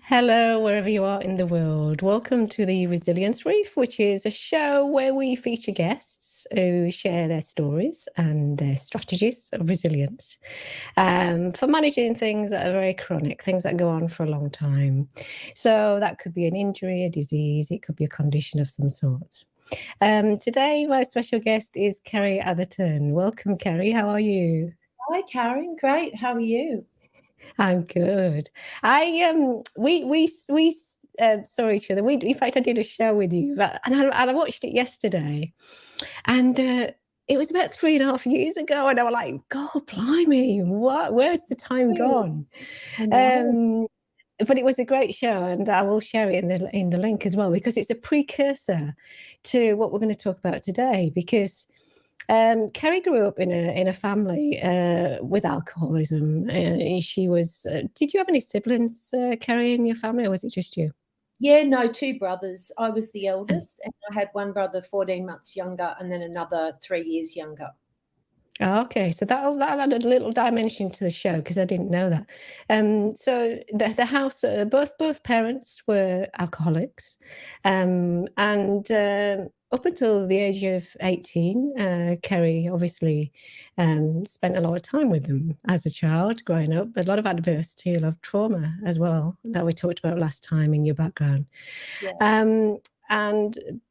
Hello, wherever you are in the world. Welcome to the Resilience Reef, which is a show where we feature guests who share their stories and their strategies of resilience for managing things that are very chronic, things that go on for a long time. So that could be an injury, a disease, it could be a condition of some sort. Today, my special guest is Kerrie Atherton. Welcome, Kerrie. How are you? Hi, Karen. Great. How are you? I'm good. We saw each other. In fact, I did a show with you, and I watched it yesterday, and it was about 3.5 years ago, and I was like, God, blimey, what? Where's the time gone? I know. But it was a great show, and I will share it in the link as well, because it's a precursor to what we're going to talk about today. Because Kerrie grew up in a family with alcoholism. She was. Did you have any siblings, Kerrie, in your family, or was it just you? Yeah, no, two brothers. I was the eldest, and I had one brother 14 months younger and then another 3 years younger. Oh, okay, so that'll add a little dimension to the show, because I didn't know that. So the house, both parents were alcoholics, and up until the age of 18, Kerrie obviously spent a lot of time with them as a child growing up. A lot of adversity, a lot of trauma as well, that we talked about last time in your background. Yeah.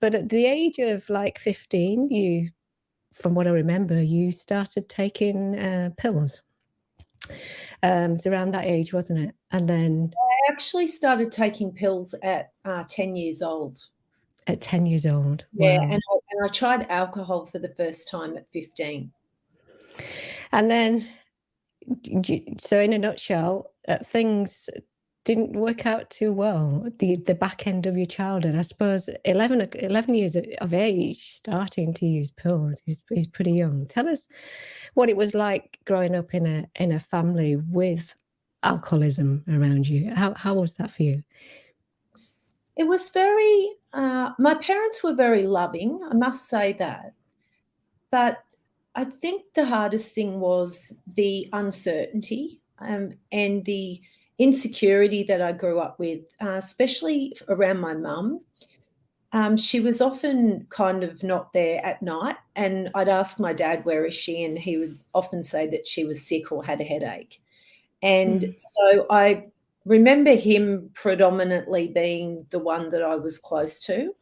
But at the age of like 15, you, from what I remember, you started taking pills. It's around that age, wasn't it? And then I actually started taking pills at 10 years old. at 10 years old. Yeah, Wow. and I tried alcohol for the first time at 15. And then, so in a nutshell, things didn't work out too well. The back end of your childhood, I suppose, 11 years of age, starting to use pills is pretty young. Tell us what it was like growing up in a family with alcoholism around you. How was that for you? It was very, my parents were very loving, I must say that. But I think the hardest thing was the uncertainty and the insecurity that I grew up with, especially around my mum. She was often kind of not there at night, and I'd ask my dad, "Where is she?" And he would often say that she was sick or had a headache. And so I remember him predominantly being the one that I was close to.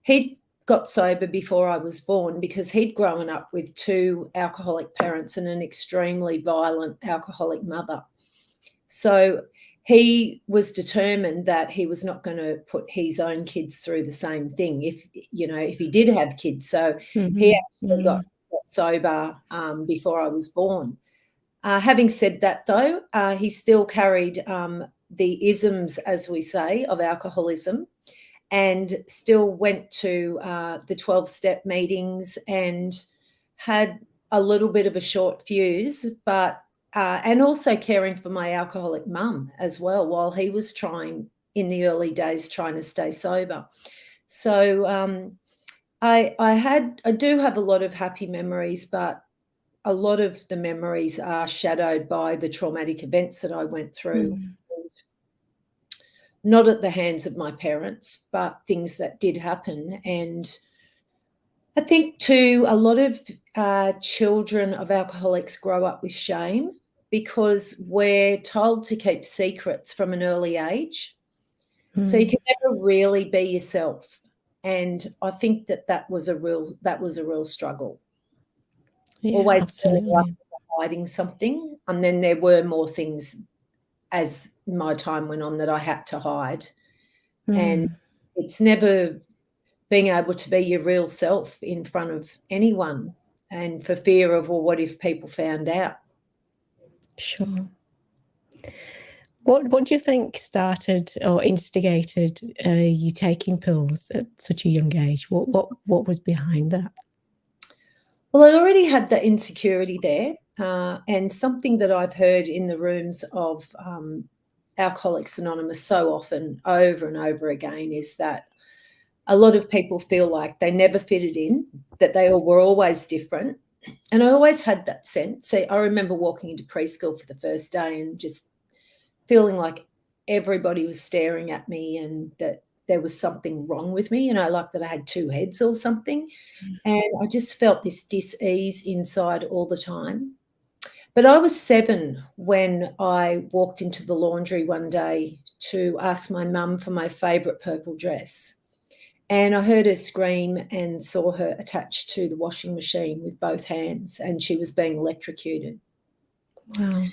He'd got sober before I was born because he'd grown up with two alcoholic parents and an extremely violent alcoholic mother. So he was determined that he was not going to put his own kids through the same thing if he did have kids. So he actually got sober before I was born. Having said that, though, he still carried the isms, as we say, of alcoholism, and still went to the 12-step meetings and had a little bit of a short fuse, but and also caring for my alcoholic mum as well while he was trying in the early days trying to stay sober. So I do have a lot of happy memories, but a lot of the memories are shadowed by the traumatic events that I went through. Not at the hands of my parents, but things that did happen. And I think, too, a lot of children of alcoholics grow up with shame because we're told to keep secrets from an early age. So you can never really be yourself. And I think that was a real struggle. Yeah, Always feeling like absolutely. hiding something. And then there were more things as my time went on that I had to hide. And it's never being able to be your real self in front of anyone, and for fear of, well, what if people found out? Sure. What do you think started or instigated you taking pills at such a young age? What was behind that? Well, I already had the insecurity there, and something that I've heard in the rooms of Alcoholics Anonymous so often, over and over again, is that a lot of people feel like they never fitted in, that they were always different. And I always had that sense. See, I remember walking into preschool for the first day and just feeling like everybody was staring at me and that there was something wrong with me, like that I had two heads or something. And I just felt this dis-ease inside all the time. But I was 7 when I walked into the laundry one day to ask my mum for my favourite purple dress. And I heard her scream and saw her attached to the washing machine with both hands, and she was being electrocuted. Wow.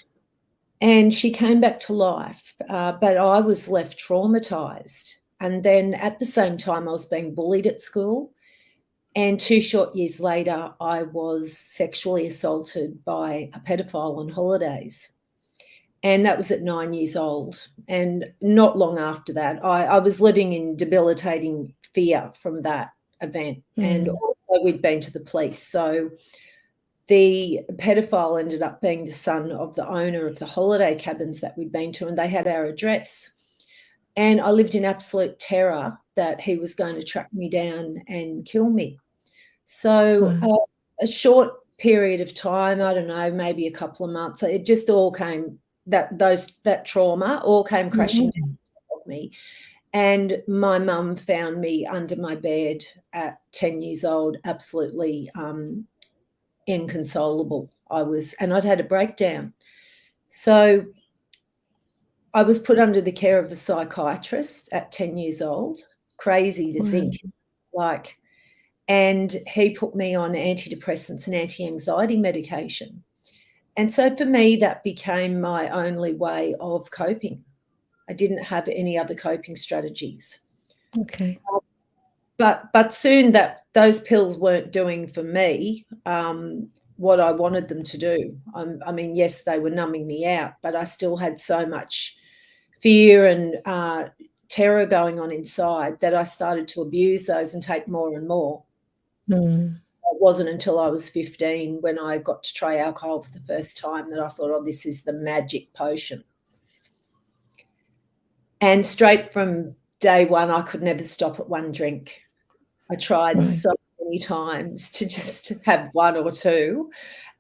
And she came back to life, but I was left traumatised. And then at the same time, I was being bullied at school. And 2 short years later, I was sexually assaulted by a pedophile on holidays. And that was at 9 years old. And not long after that, I was living in debilitating fear from that event. And also we'd been to the police. So the pedophile ended up being the son of the owner of the holiday cabins that we'd been to, and they had our address. And I lived in absolute terror that he was going to track me down and kill me. So a short period of time, I don't know, maybe a couple of months, it just all came, that trauma all came crashing down on me. And my mum found me under my bed at 10 years old, absolutely inconsolable. And I'd had a breakdown. So I was put under the care of a psychiatrist at 10 years old. Crazy to think, and he put me on antidepressants and anti-anxiety medication. And so for me, that became my only way of coping. I didn't have any other coping strategies. Okay. But soon those pills weren't doing for me what I wanted them to do. I mean, yes, they were numbing me out, but I still had so much fear and terror going on inside that I started to abuse those and take more and more. It wasn't until I was 15 when I got to try alcohol for the first time that I thought, oh, this is the magic potion. And straight from day one, I could never stop at one drink. I tried so many times to just have one or two,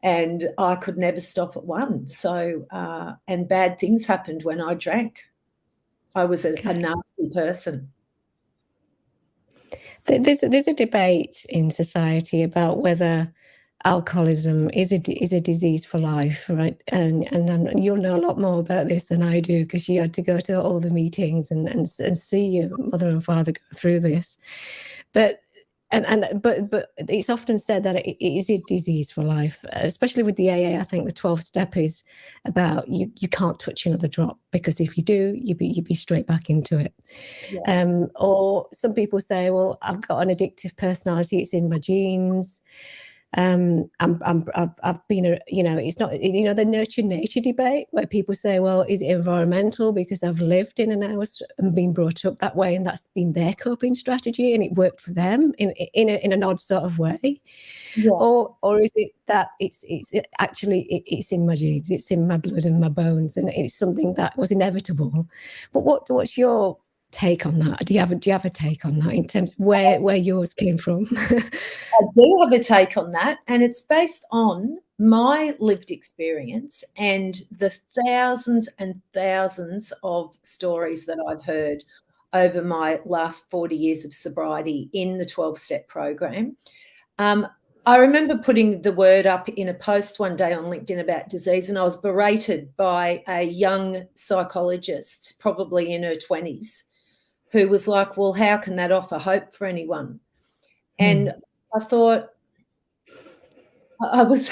and I could never stop at one. So, and bad things happened when I drank. I was a nasty person. There's a debate in society about whether alcoholism is a disease for life, right? And you'll know a lot more about this than I do, because you had to go to all the meetings and see your mother and father go through this. But it's often said that it is a disease for life, especially with the AA. I think the 12 step is about you can't touch another drop, because if you do, you'd be straight back into it. Yeah. Or some people say, well, I've got an addictive personality, it's in my genes. I've been it's not, the nurture nature debate, where people say, well, is it environmental because I've lived in an house and been brought up that way and that's been their coping strategy and it worked for them in an odd sort of way? Yeah. Or is it that it's actually it's in my genes, it's in my blood and my bones, and it's something that was inevitable? But what's your take on that? Do you have a take on that in terms of where yours came from? I do have a take on that, and it's based on my lived experience and the thousands and thousands of stories that I've heard over my last 40 years of sobriety in the 12-step program. I remember putting the word up in a post one day on LinkedIn about disease, and I was berated by a young psychologist, probably in her 20s, who was like, well, how can that offer hope for anyone? And I thought, I was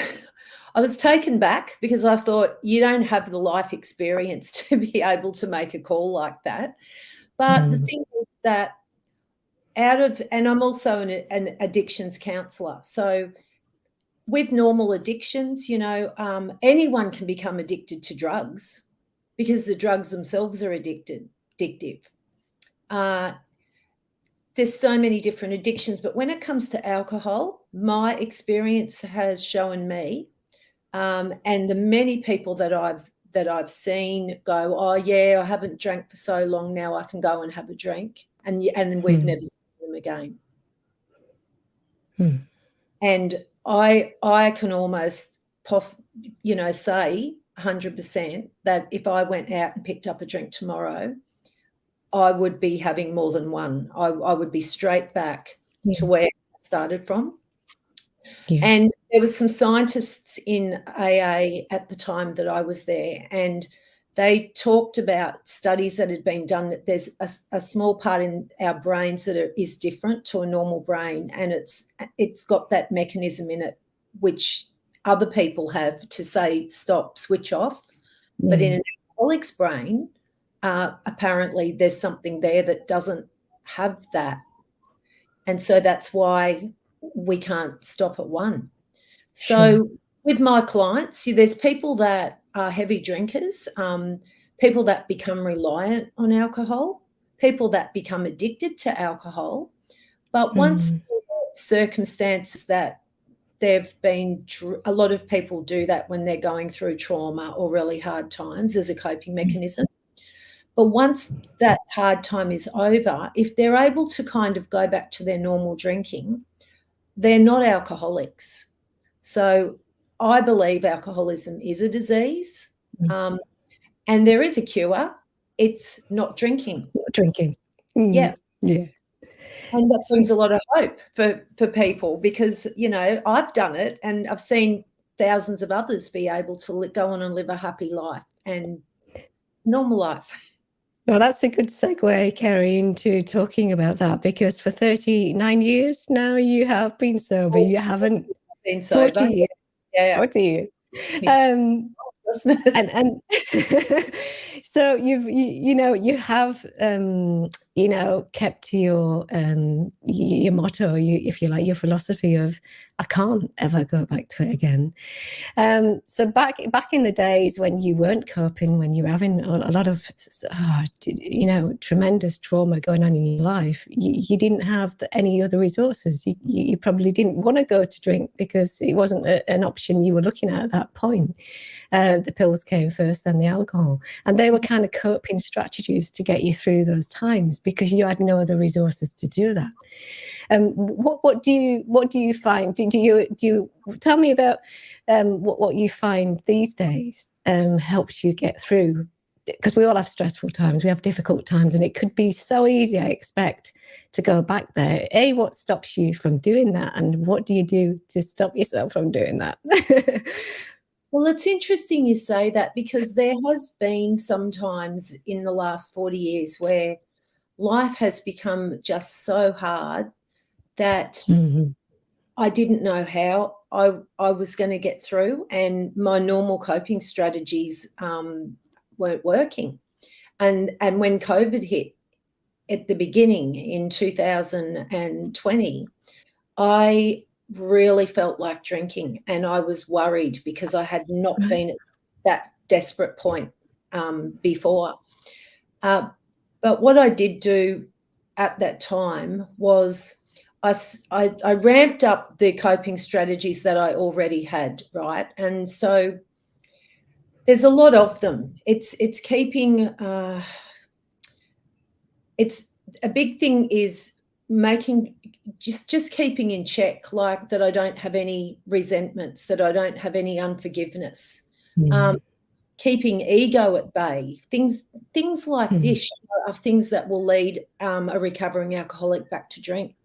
taken back, because I thought, you don't have the life experience to be able to make a call like that. But the thing is that and I'm also an addictions counsellor. So with normal addictions, anyone can become addicted to drugs, because the drugs themselves are addictive. There's so many different addictions, but when it comes to alcohol, my experience has shown me, and the many people that I've that I've seen go, oh, yeah, I haven't drank for so long now, I can go and have a drink. And we've never seen them again. And I can almost say 100% that if I went out and picked up a drink tomorrow, I would be having more than one. I would be straight back to where I started from. Yeah. And there were some scientists in AA at the time that I was there, and they talked about studies that had been done that there's a small part in our brains that is different to a normal brain, and it's got that mechanism in it which other people have to say stop, switch off. But in an alcoholic's brain, apparently there's something there that doesn't have that. And so that's why we can't stop at one. So with my clients, there's people that are heavy drinkers, people that become reliant on alcohol, people that become addicted to alcohol. But once circumstances that they've been, a lot of people do that when they're going through trauma or really hard times as a coping mechanism. But once that hard time is over, if they're able to kind of go back to their normal drinking, they're not alcoholics. So I believe alcoholism is a disease, and there is a cure. It's not drinking. Not drinking. Yeah. Yeah. And that brings a lot of hope for people because, I've done it and I've seen thousands of others be able to go on and live a happy life and normal life. Well, that's a good segue, Kerrie, into talking about that, because for 39 years now you have been sober. You haven't been sober. 40 years. Yeah. 40 years. Yeah. And so you have kept to your motto, if you like, your philosophy of I can't ever go back to it again. So back in the days when you weren't coping, when you were having a lot of tremendous trauma going on in your life, you didn't have any other resources. You probably didn't want to go to drink because it wasn't an option you were looking at that point. The pills came first, then the alcohol, and they were kind of coping strategies to get you through those times because you had no other resources to do that. What do you find? Do you tell me about what you find these days helps you get through? Because we all have stressful times, we have difficult times, and it could be so easy, I expect, to go back there. What stops you from doing that, and what do you do to stop yourself from doing that? Well, it's interesting you say that because there has been some times in the last 40 years where life has become just so hard that I didn't know how I was going to get through, and my normal coping strategies weren't working. And when COVID hit at the beginning in 2020, I really felt like drinking, and I was worried because I had not been at that desperate point before. But what I did do at that time was I ramped up the coping strategies that I already had, right? And so there's a lot of them. It's keeping it's a big thing is making just keeping in check, like that I don't have any resentments, that I don't have any unforgiveness, keeping ego at bay. Things like this are things that will lead a recovering alcoholic back to drink.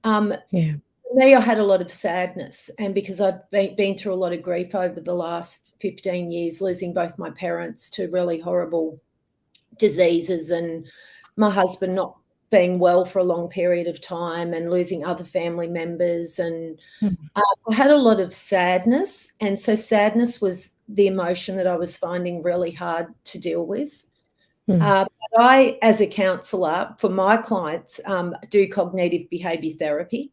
For me, I had a lot of sadness, and because I've been through a lot of grief over the last 15 years, losing both my parents to really horrible diseases and my husband not being well for a long period of time and losing other family members. And I had a lot of sadness. And so sadness was the emotion that I was finding really hard to deal with. But I, as a counsellor, for my clients, do cognitive behaviour therapy.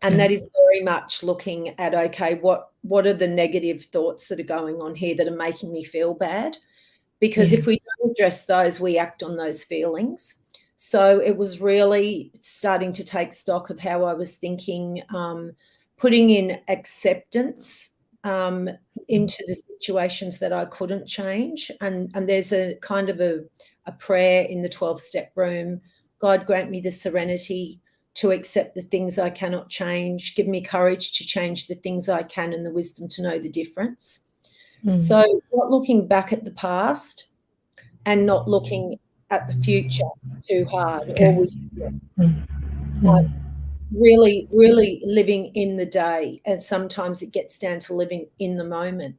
And that is very much looking at, okay, what are the negative thoughts that are going on here that are making me feel bad? Because if we don't address those, we act on those feelings. So it was really starting to take stock of how I was thinking, putting in acceptance into the situations that I couldn't change. And there's a kind of a prayer in the 12-step room. God, grant me the serenity to accept the things I cannot change. Give me courage to change the things I can and the wisdom to know the difference. So not looking back at the past and not looking at the future too hard or with really, really living in the day. And sometimes it gets down to living in the moment.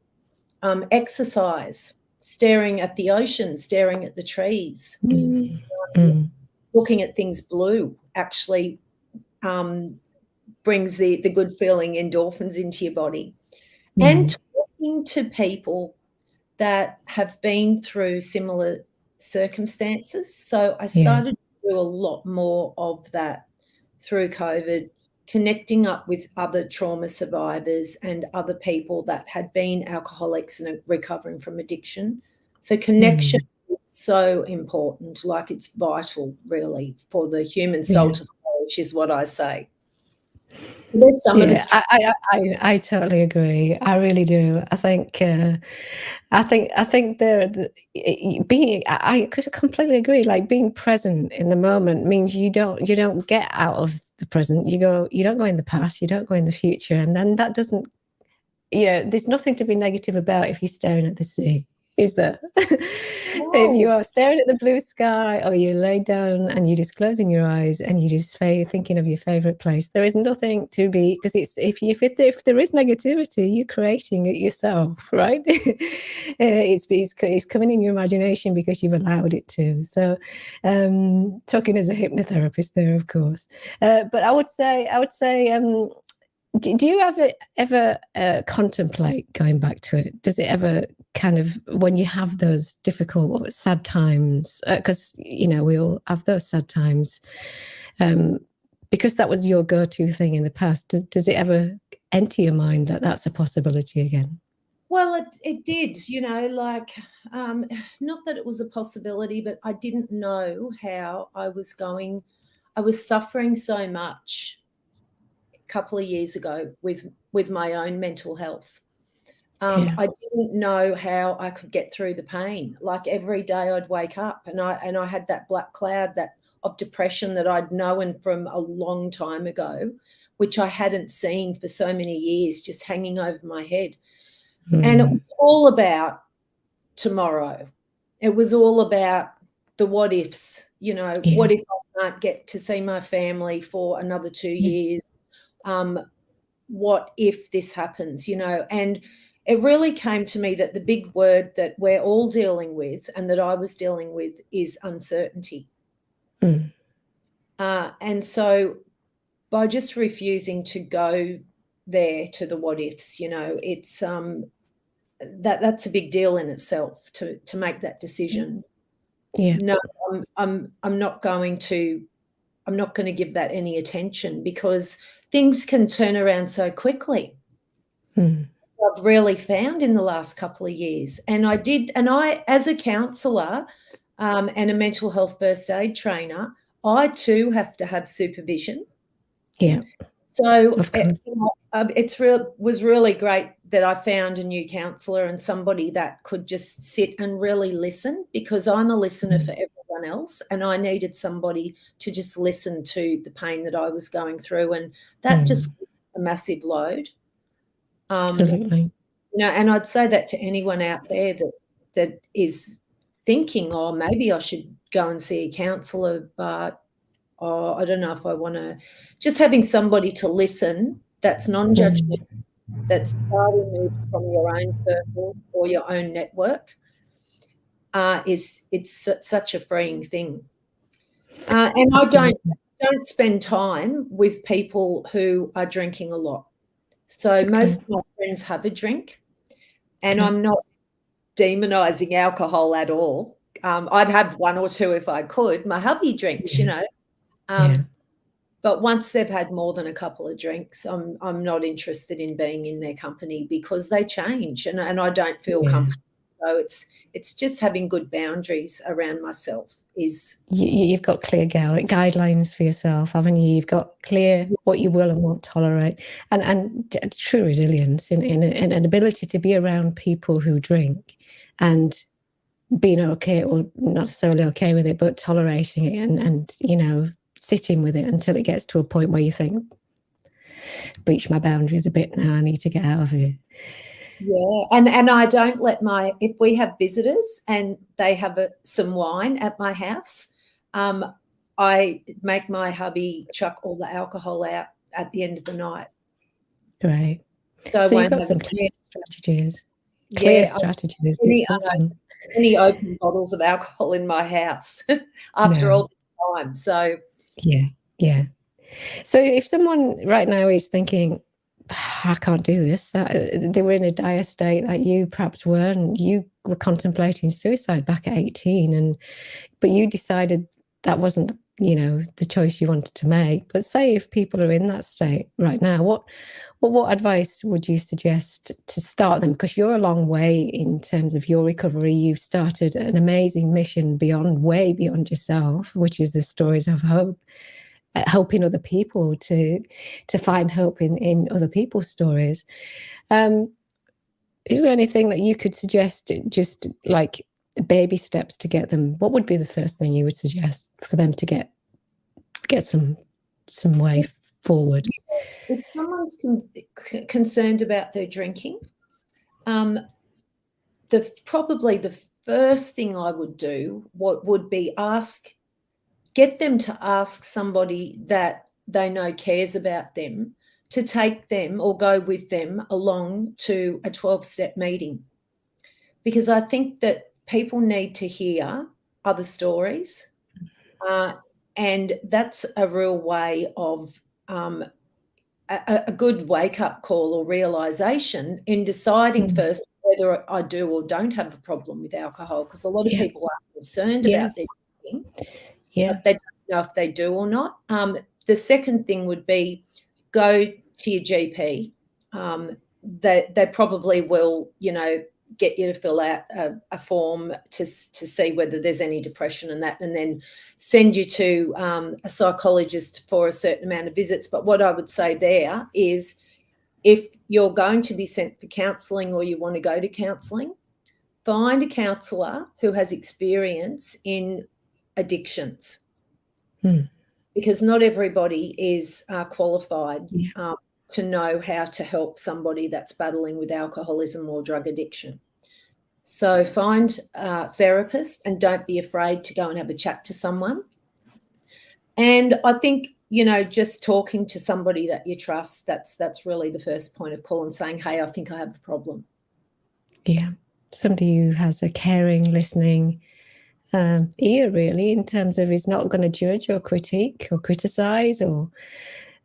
Exercise, staring at the ocean, staring at the trees, looking at things blue actually brings the good feeling endorphins into your body. And talking to people that have been through similar circumstances. So I started to do a lot more of that through COVID, connecting up with other trauma survivors and other people that had been alcoholics and recovering from addiction. So connection is so important, like it's vital really for the human soul to flourish is what I say. So there's some of the I totally agree. I really do. I think I could completely agree. Like being present in the moment means you don't get out of the present. You don't go in the past. You don't go in the future, and then that doesn't. There's nothing to be negative about if you're staring at the sea. Is there? If you are staring at the blue sky, or you lay down and you're just closing your eyes and you just thinking of your favorite place, there is nothing to be, because if there is negativity, you're creating it yourself, right? It's coming in your imagination because you've allowed it to. So, talking as a hypnotherapist there, of course, but I would say. Do you ever contemplate going back to it? Does it ever kind of, when you have those difficult, sad times, because, we all have those sad times, because that was your go-to thing in the past, does it ever enter your mind that that's a possibility again? Well, it did, not that it was a possibility, but I didn't know how I was suffering so much couple of years ago with my own mental health. I didn't know how I could get through the pain. Like every day I'd wake up and I had that black cloud of depression that I'd known from a long time ago, which I hadn't seen for so many years, just hanging over my head. And it was all about tomorrow. It was all about the what ifs, what if I can't get to see my family for another 2 years? What if this happens, and it really came to me that the big word that we're all dealing with and that I was dealing with is uncertainty. And so by just refusing to go there to the what ifs, it's that's a big deal in itself to make that decision. No, I'm not going to give that any attention, because things can turn around so quickly. I've really found in the last couple of years. And I, as a counsellor and a mental health first aid trainer, I too have to have supervision. So was really great that I found a new counsellor and somebody that could just sit and really listen, because I'm a listener for everyone else, and I needed somebody to just listen to the pain that I was going through, and that just was a massive load. Absolutely. And I'd say that to anyone out there that is thinking, oh, maybe I should go and see a counsellor, but I don't know if I want to. Just having somebody to listen that's non-judgmental, that's starting from your own circle or your own network, it's such a freeing thing. And Absolutely. I don't spend time with people who are drinking a lot. So most of my friends have a drink, and I'm not demonising alcohol at all. I'd have one or two if I could. My hubby drinks, but once they've had more than a couple of drinks, I'm not interested in being in their company, because they change and I don't feel comfortable. So it's just having good boundaries around myself. is. You've got clear guidelines for yourself, haven't you? You've got clear what you will and won't tolerate, and true resilience in an ability to be around people who drink and being okay, or not necessarily okay with it, but tolerating it and you know, sitting with it until it gets to a point where you think, breach my boundaries a bit now, I need to get out of here. Yeah, and I don't let if we have visitors and they have some wine at my house, I make my hubby chuck all the alcohol out at the end of the night. Great. So I So you've won't got have some clear strategies. Yeah, Strategies. any It's awesome. any open bottles of alcohol in my house after all this time. So yeah. So if someone right now is thinking, I can't do this, they were in a dire state that you perhaps were, and you were contemplating suicide back at 18, but you decided that wasn't, you know, the choice you wanted to make. But say if people are in that state right now, what advice would you suggest to start them? Because you're a long way in terms of your recovery. You've started an amazing mission way beyond yourself, which is the stories of hope, helping other people to find hope in other people's stories. Is there anything that you could suggest, just like baby steps to get them? What would be the first thing you would suggest for them to get some way forward? if someone's concerned about their drinking, probably the first thing I would do would be get them to ask somebody that they know cares about them to take them or go with them along to a 12-step meeting. Because I think that people need to hear other stories. And that's a real way of a good wake-up call or realisation in deciding first whether I do or don't have a problem with alcohol, because a lot of people are concerned about their drinking, but they don't know if they do or not. The second thing would be go to your GP. They probably will, you know, get you to fill out a form to see whether there's any depression and that, and then send you to a psychologist for a certain amount of visits. But what I would say there is, if you're going to be sent for counselling or you want to go to counselling, find a counsellor who has experience in addictions, because not everybody is qualified to know how to help somebody that's battling with alcoholism or drug addiction. So find a therapist and don't be afraid to go and have a chat to someone. And I think, you know, just talking to somebody that you trust, that's really the first point of call, and saying, hey, I think I have a problem. Yeah. Somebody who has a caring, listening ear, really, in terms of is not going to judge or critique or criticize or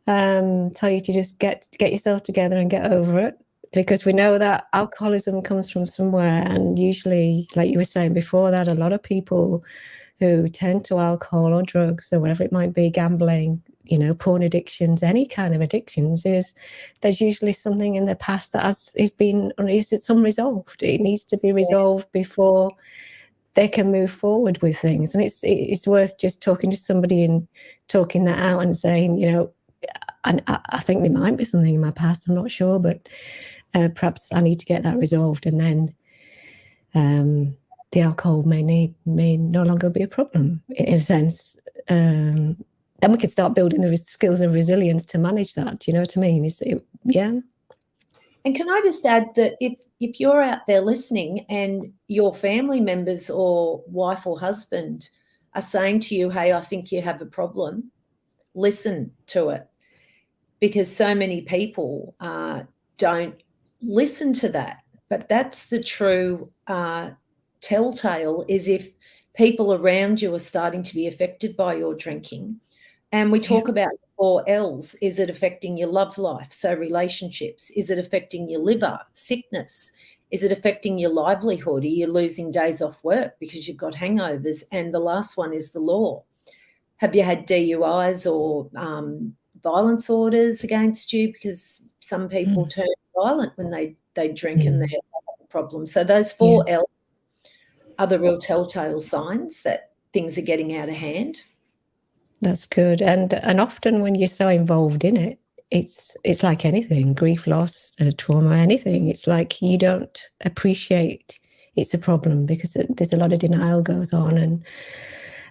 tell you to just get yourself together and get over it, because we know that alcoholism comes from somewhere. And usually, like you were saying before, that a lot of people who turn to alcohol or drugs or whatever it might be, gambling, you know, porn addictions, any kind of addictions, is there's usually something in their past that is unresolved. It needs to be resolved before they can move forward with things. And it's worth just talking to somebody and talking that out and saying, you know, I think there might be something in my past, I'm not sure, but perhaps I need to get that resolved, and then the alcohol may no longer be a problem, in a sense. Then we can start building the skills and resilience to manage that. Do you know what I mean? Yeah. And can I just add that if you're out there listening and your family members or wife or husband are saying to you, hey, I think you have a problem, listen to it. Because so many people don't listen to that. But that's the true telltale, is if people around you are starting to be affected by your drinking. And we talk about 4 L's. Is it affecting your love life? So relationships. Is it affecting your liver? Sickness. Is it affecting your livelihood? Are you losing days off work because you've got hangovers? And the last one is the law. Have you had DUIs or violence orders against you? Because some people turn violent when they drink and they have a problem. So those 4 L's are the real telltale signs that things are getting out of hand. That's good. And often when you're so involved in it, it's like anything, grief, loss, trauma, anything. It's like you don't appreciate it's a problem because there's a lot of denial goes on, and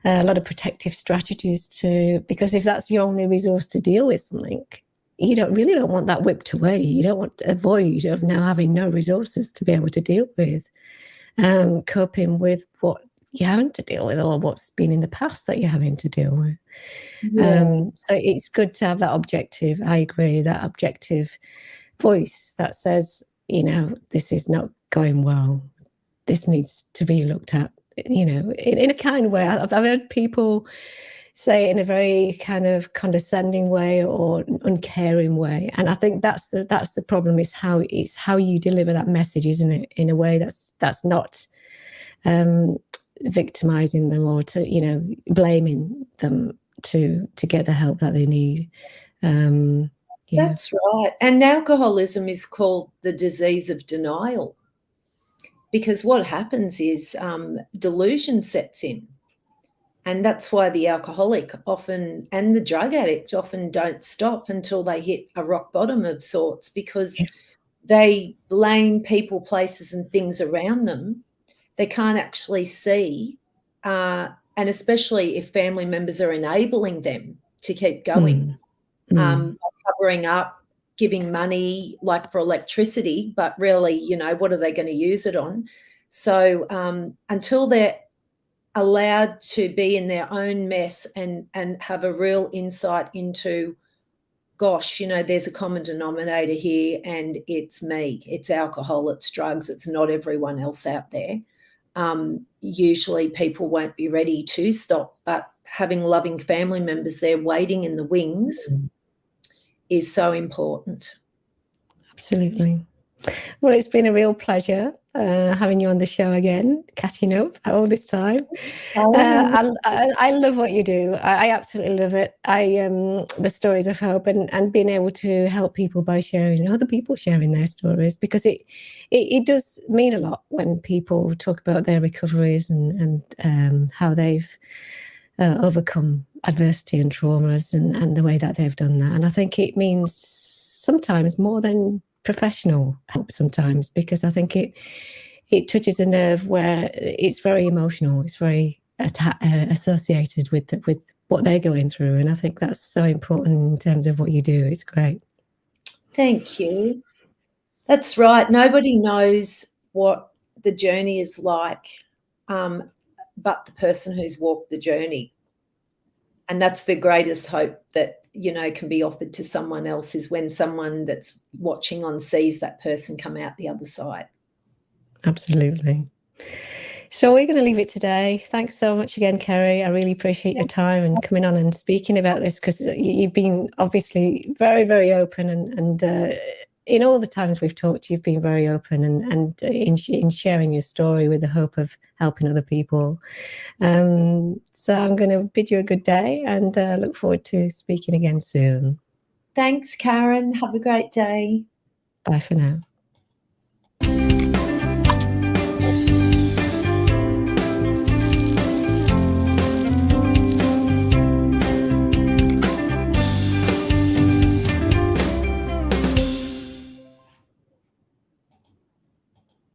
a lot of protective strategies because if that's your only resource to deal with something, you don't want that whipped away. You don't want a void of now having no resources to be able to deal with, coping with what you're having to deal with or what's been in the past that you're having to deal with. Yeah. So it's good to have that objective, I agree, that objective voice that says, this is not going well. This needs to be looked at, in a kind way. I've heard people say it in a very kind of condescending way or uncaring way. And I think that's the problem, is how you deliver that message, isn't it? In a way that's not victimizing them or to, blaming them to get the help that they need. Yeah. That's right. And alcoholism is called the disease of denial, because what happens is delusion sets in. And that's why the alcoholic often and the drug addict often don't stop until they hit a rock bottom of sorts, because they blame people, places and things around them. They can't actually see, and especially if family members are enabling them to keep going, covering up, giving money like for electricity, but really, what are they going to use it on? So until they're allowed to be in their own mess and have a real insight into, gosh, there's a common denominator here and it's me. It's alcohol, it's drugs, it's not everyone else out there. Usually people won't be ready to stop, but having loving family members there waiting in the wings is so important. Absolutely. Well, it's been a real pleasure having you on the show again, catching up all this time. I love what you do. I absolutely love it. The stories of hope and being able to help people by sharing, other people sharing their stories, because it does mean a lot when people talk about their recoveries and how they've overcome adversity and traumas and the way that they've done that. And I think it means sometimes more than professional help sometimes, because I think it touches a nerve where it's very emotional. It's very associated with what they're going through, and I think that's so important in terms of what you do. It's great. Thank you. That's right. Nobody knows what the journey is like, but the person who's walked the journey. And that's the greatest hope that, can be offered to someone else, is when someone that's watching on sees that person come out the other side. Absolutely. So we're going to leave it today. Thanks so much again, Kerrie. I really appreciate your time and coming on and speaking about this, because you've been obviously very, very open and in all the times we've talked, you've been very open and in sharing your story with the hope of helping other people. So I'm going to bid you a good day and look forward to speaking again soon. Thanks, Karen. Have a great day. Bye for now.